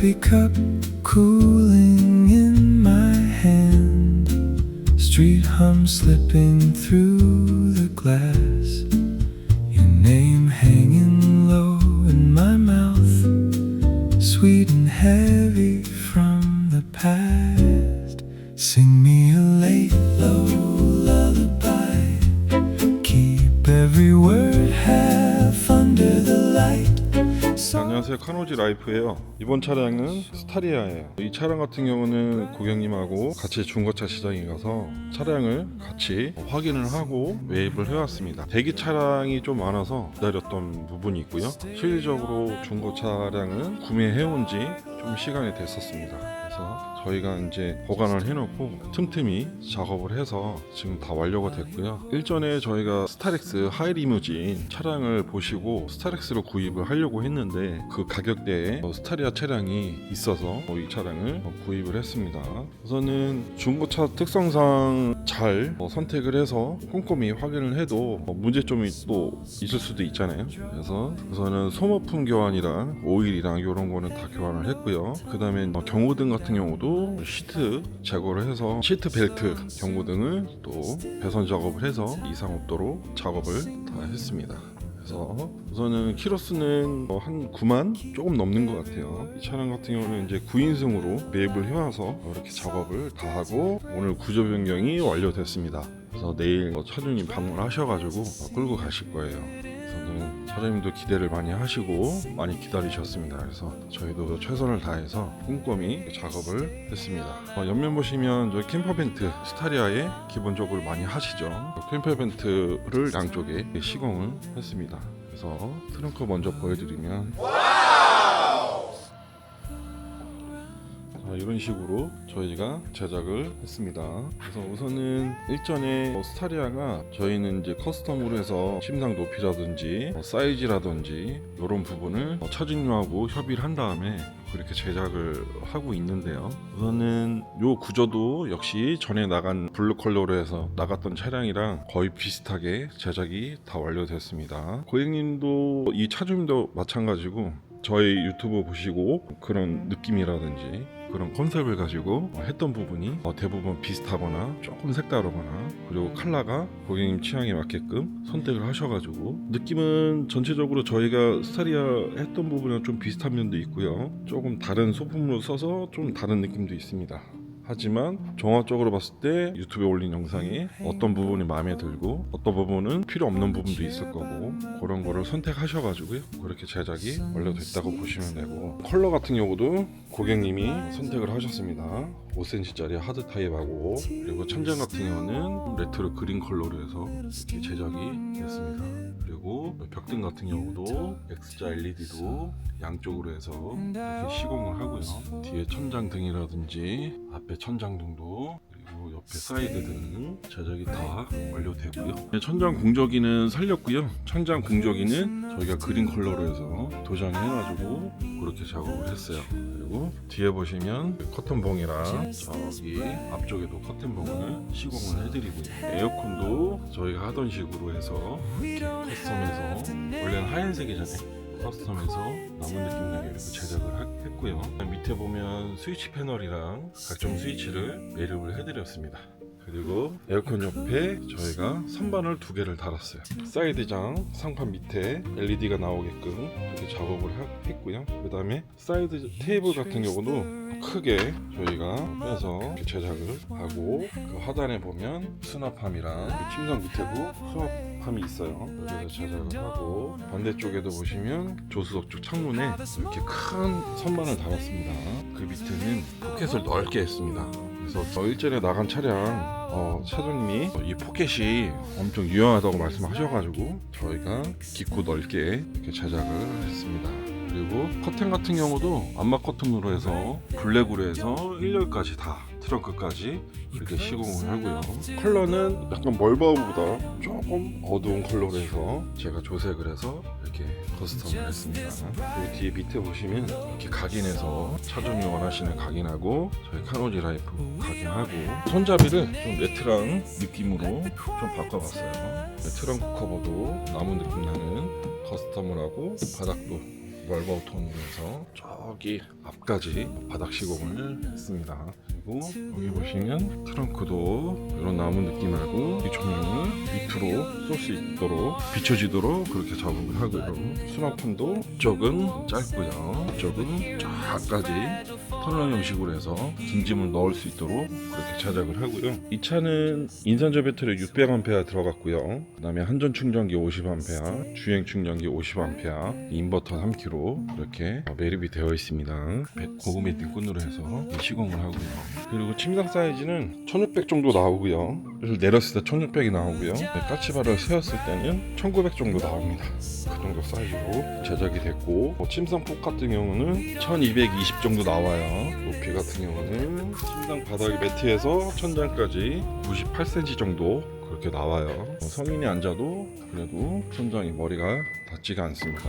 coffee cup cooling in my hand, street hum slipping through the glass, your name hanging low in my mouth, sweet and heavy from the past. Sing me a late low lullaby, keep every word half under the light. 안녕하세요, 카노지 라이프예요. 이번 차량은 스타리아예요. 이 차량 같은 경우는 고객님하고 같이 중고차 시장에 가서 차량을 같이 확인을 하고 매입을 해왔습니다. 대기 차량이 좀 많아서 기다렸던 부분이 있고요. 실질적으로 중고 차량은 구매해온 지 좀 시간이 됐었습니다. 그래서 저희가 이제 보관을 해놓고 틈틈이 작업을 해서 지금 다 완료가 됐고요. 일전에 저희가 스타렉스 하이리무진 차량을 보시고 스타렉스로 구입을 하려고 했는데 그 가격대에 스타리아 차량이 있어서 이 차량을 구입을 했습니다. 우선은 중고차 특성상 잘 선택을 해서 꼼꼼히 확인을 해도 문제점이 또 있을 수도 있잖아요. 그래서 우선은 소모품 교환이랑 오일이랑 이런 거는 다 교환을 했고요. 그 다음에 경고등 같은 경우도 시트 제거를 해서 시트 벨트 경고등을 또 배선 작업을 해서 이상 없도록 작업을 다 했습니다. 그래서 우선은 키로수는 한 9만 조금 넘는 것 같아요. 이 차량 같은 경우는 이제 9인승으로 매입을 해와서 이렇게 작업을 다 하고 오늘 구조 변경이 완료됐습니다. 그래서 내일 차주님 방문하셔가지고 끌고 가실 거예요. 사장님도 기대를 많이 하시고 많이 기다리셨습니다. 그래서 저희도 최선을 다해서 꼼꼼히 작업을 했습니다. 옆면 보시면 저 캠퍼벤트 스타리아에 기본적으로 많이 하시죠. 캠퍼벤트를 양쪽에 시공을 했습니다. 그래서 트렁크 먼저 보여드리면 이런 식으로 저희가 제작을 했습니다. 그래서 우선은 일전에 스타리아가 저희는 이제 커스텀으로 해서 심상 높이라든지 사이즈라든지 이런 부분을 차주님하고 협의를 한 다음에 그렇게 제작을 하고 있는데요. 우선은 요 구조도 역시 전에 나간 블루 컬러로 해서 나갔던 차량이랑 거의 비슷하게 제작이 다 완료됐습니다. 고객님도 이 차주님도 마찬가지고 저희 유튜브 보시고 그런 느낌이라든지 그런 컨셉을 가지고 했던 부분이 대부분 비슷하거나 조금 색다르거나 그리고 컬러가 고객님 취향에 맞게끔 선택을 하셔가지고 느낌은 전체적으로 저희가 스타리아 했던 부분이랑 좀 비슷한 면도 있고요. 조금 다른 소품으로 써서 좀 다른 느낌도 있습니다. 하지만 종합적으로 봤을 때 유튜브에 올린 영상이 어떤 부분이 마음에 들고 어떤 부분은 필요 없는 부분도 있을 거고 그런 거를 선택하셔가지고요 그렇게 제작이 완료됐다고 보시면 되고 컬러 같은 경우도 고객님이 선택을 하셨습니다. 5cm짜리 하드 타입하고 그리고 천장 같은 경우는 레트로 그린 컬러로 해서 이렇게 제작이 됐습니다. 그리고 벽등 같은 경우도 X자 LED도 양쪽으로 해서 이렇게 시공을 하고요. 뒤에 천장등이라든지 앞에 천장등도 그리고 옆에 사이드 등 제작이 다 완료되고요. 천장 공조기는 살렸고요. 천장 공조기는 저희가 그린 컬러로 해서 도장해가지고 그렇게 작업을 했어요. 그리고 뒤에 보시면 커튼봉이랑 저기 앞쪽에도 커튼봉을 시공을 해드리고요. 에어컨도 저희가 하던 식으로 해서 이렇게 커스텀해서 원래는 하얀색이잖아요. 커스텀에서 남은 느낌 나게 이렇게 제작을 했고요. 밑에 보면 스위치 패널이랑 각종 스위치를 매립을 해드렸습니다. 그리고 에어컨 옆에 저희가 선반을 2개를 달았어요. 사이드장 상판 밑에 LED가 나오게끔 이렇게 작업을 했고요. 그 다음에 사이드 테이블 같은 경우도 크게 저희가 빼서 이렇게 제작을 하고 그 하단에 보면 수납함이랑 침상 밑에도 수납함이 있어요. 여기서 제작을 하고 반대쪽에도 보시면 조수석 창문에 이렇게 큰 선반을 달았습니다. 그 밑에는 포켓을 넓게 했습니다. 그래서 일전에 나간 차량 차주님이 이 포켓이 엄청 유용하다고 말씀하셔가지고 저희가 깊고 넓게 이렇게 제작을 했습니다. 그리고 커튼 같은 경우도 암막 커튼으로 해서 블랙으로 해서 1열까지 다 트렁크까지 이렇게 시공을 하고요. 컬러는 약간 멀바우보다 조금 어두운 컬러로 해서 제가 조색을 해서 이렇게 커스텀을 했습니다. 그리고 뒤에 밑에 보시면 이렇게 각인해서 차주님이 원하시는 각인하고 저희 카노지 라이프 각인하고 손잡이를 좀 레트랑 느낌으로 좀 바꿔봤어요. 트렁크 커버도 나무 느낌 나는 커스텀을 하고 바닥도 월버 톤으로 해서 저기 앞까지 바닥 시공을 했습니다. 그리고 여기 보시면 트렁크도 이런 나무 느낌하고 이 조명을 밑으로 쏠 수 있도록 비춰지도록 그렇게 작업을 하고요. 수납판도 이쪽은 짧고요, 이쪽은 쫙까지 터널 형식으로 해서 긴 짐을 넣을 수 있도록 그렇게 제작을 하고요. 이 차는 인산저 배터리 600A 들어갔고요. 그 다음에 한전 충전기 50A, 주행 충전기 50A, 인버터 3kg 이렇게 매립이 되어 있습니다. 고급 등끈으로 해서 시공을 하고요. 그리고 침상 사이즈는 1600 정도 나오고요. 그래서 내렸을 때 1600이 나오고요. 까치발을 세웠을 때는 1900 정도 나옵니다. 그 정도 사이즈로 제작이 됐고, 침상 폭 같은 경우는 1220 정도 나와요. 높이 같은 경우는 침상 바닥 매트에서 천장까지 98cm 정도 그렇게 나와요. 성인이 앉아도 그래도 천장에 머리가 닿지가 않습니다.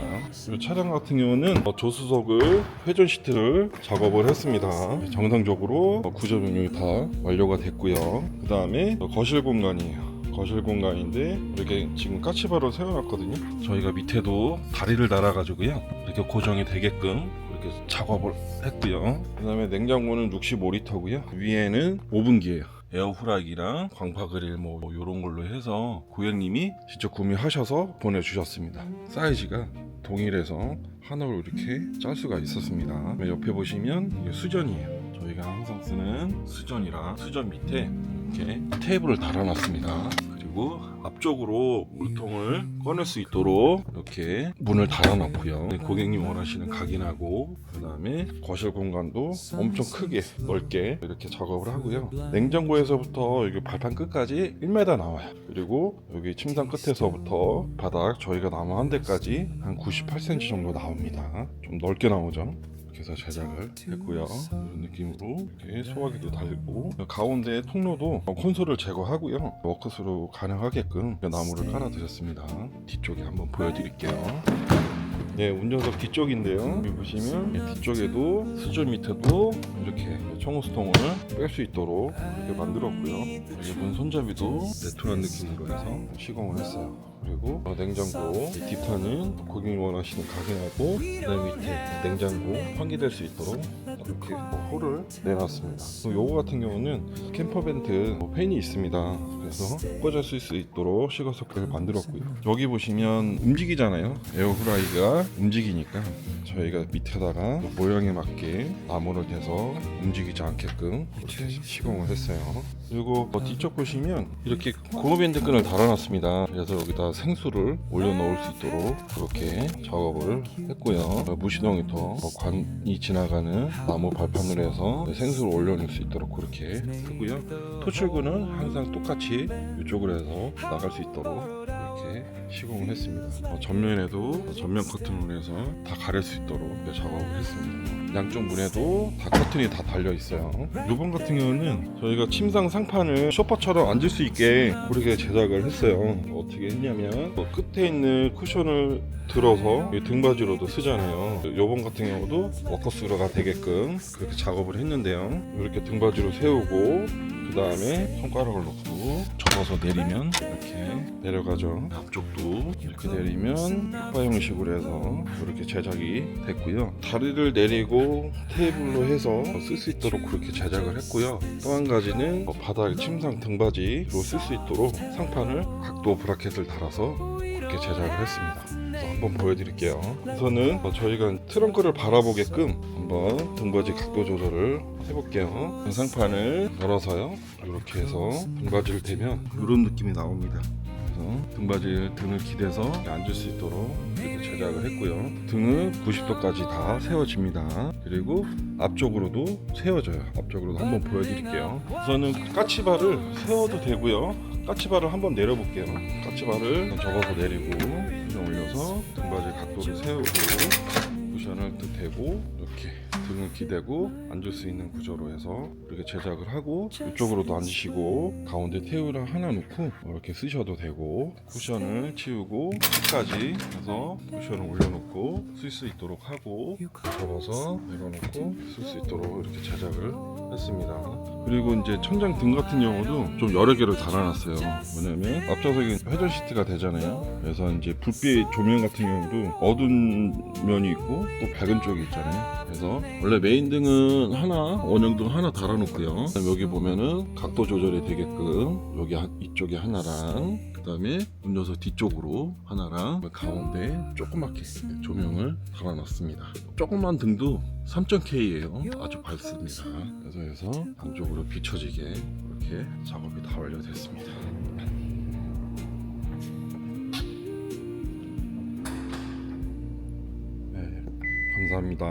그리고 차량 같은 경우는 조수석을 회전 시트를 작업을 했습니다. 정상적으로 구조 변경이 다 완료가 됐고요. 그 다음에 거실 공간이에요. 거실 공간인데 이렇게 지금 까치바로 세워놨거든요. 저희가 밑에도 다리를 달아가지고요, 이렇게 고정이 되게끔 이렇게 작업을 했고요. 그 다음에 냉장고는 65리터고요. 위에는 오븐기예요. 에어프라이기랑 광파 그릴 뭐 이런 걸로 해서 고객님이 직접 구매하셔서 보내주셨습니다. 사이즈가 동일해서 하나로 이렇게 짤 수가 있었습니다. 옆에 보시면 이게 수전이에요. 저희가 항상 쓰는 수전이라 수전 밑에 이렇게 테이블을 달아놨습니다. 그리고 앞쪽으로 물통을 꺼낼 수 있도록 이렇게 문을 달아놓고요. 고객님 원하시는 각인하고, 그 다음에 거실 공간도 엄청 크게 넓게 이렇게 작업을 하고요. 냉장고에서부터 여기 발판 끝까지 1m 나와요. 그리고 여기 침상 끝에서부터 바닥 저희가 나무 한 대까지 한 98cm 정도 나옵니다. 좀 넓게 나오죠. 해서 제작을 했고요. 이런 느낌으로 이렇게 소화기도 달고, 가운데 통로도 콘솔을 제거하고요, 워크스로 가능하게끔 나무를 깔아 드렸습니다. 뒤쪽에 한번 보여드릴게요. 네, 운전석 뒤쪽인데요. 여기 보시면 뒤쪽에도 수전 밑에도 이렇게 청호수통을 뺄 수 있도록 이렇게 만들었고요. 여기 문 손잡이도 레트로한 느낌으로 해서 시공을 했어요. 그리고 냉장고 뒷판은 고객님 원하시는 각인하고, 그다음 밑에 냉장고 환기될 수 있도록 이렇게 홀을 내놨습니다. 요거 같은 경우는 캠퍼밴드 팬이 있습니다. 그래서 꽂을 수 있도록 시거석들을 만들었고요. 여기 보시면 움직이잖아요. 에어프라이기가 움직이니까 저희가 밑에다가 모양에 맞게 나무를 대서 움직이지 않게끔 이렇게 시공을 했어요. 그리고 뒤쪽 보시면 이렇게 고무밴드 끈을 달아놨습니다. 그래서 여기다 생수를 올려놓을 수 있도록 그렇게 작업을 했고요. 무시동이터 관이 지나가는 나무 발판을 해서 생수를 올려놓을 수 있도록 그렇게 했고요. 토출구는 항상 똑같이 이쪽으로 해서 나갈 수 있도록 이렇게 시공을 했습니다. 전면에도 전면 커튼으로 해서 다 가릴 수 있도록 작업을 했습니다. 양쪽 문에도 다 커튼이 다 달려 있어요. 이번 같은 경우는 저희가 침상 상판을 소파처럼 앉을 수 있게 그렇게 제작을 했어요. 어떻게 했냐면 끝에 있는 쿠션을 들어서 등받이로도 쓰잖아요. 이번 같은 경우도 워커스로가 되게끔 그렇게 작업을 했는데요. 이렇게 등받이로 세우고, 그 다음에 손가락을 놓고 접어서 내리면 이렇게 내려가죠. 앞쪽도 이렇게 내리면 흑바 형식으로 해서 이렇게 제작이 됐고요. 다리를 내리고 테이블로 해서 쓸 수 있도록 그렇게 제작을 했고요. 또 한 가지는 바닥 침상 등받이로 쓸 수 있도록 상판을 각도 브라켓을 달아서 그렇게 제작을 했습니다. 한번 보여드릴게요. 우선은 저희가 트렁크를 바라보게끔 한번 등받이 각도 조절을 해볼게요. 상판을 열어서요, 이렇게 해서 등받이를 대면 이런 느낌이 나옵니다. 그래서 등받이 등을 기대서 앉을 수 있도록 이렇게 제작을 했고요. 등은 90도까지 다 세워집니다. 그리고 앞쪽으로도 세워져요. 앞쪽으로도 한번 보여드릴게요. 우선은 까치발을 세워도 되고요, 까치발을 한번 내려볼게요. 까치발을 접어서 내리고 쿠션 올려서 등받이 각도를 세우고 쿠션을 또 대고 이렇게 등을 기대고 앉을 수 있는 구조로 해서 이렇게 제작을 하고, 이쪽으로도 앉으시고 가운데 테이블을 하나 놓고 이렇게 쓰셔도 되고, 쿠션을 치우고 끝까지 해서 쿠션을 올려놓고 쓸 수 있도록 하고, 접어서 내려놓고 쓸 수 있도록 이렇게 제작을 했습니다. 그리고 이제 천장 등 같은 경우도 좀 여러 개를 달아놨어요. 왜냐면 앞좌석이 회전 시트가 되잖아요. 그래서 이제 불빛 조명 같은 경우도 어두운 면이 있고 또 밝은 쪽이 있잖아요. 그래서 원래 메인 등은 하나, 원형등 하나 달아놓고요. 여기 보면은 각도 조절이 되게끔 여기 이쪽에 하나랑, 그 다음에 운전석 뒤쪽으로 하나랑, 가운데 조그맣게 조명을 달아놨습니다. 조그만 등도 3.K예요. 아주 밝습니다. 그래서 해서 안쪽으로 비춰지게 이렇게 작업이 다 완료됐습니다. 네, 감사합니다.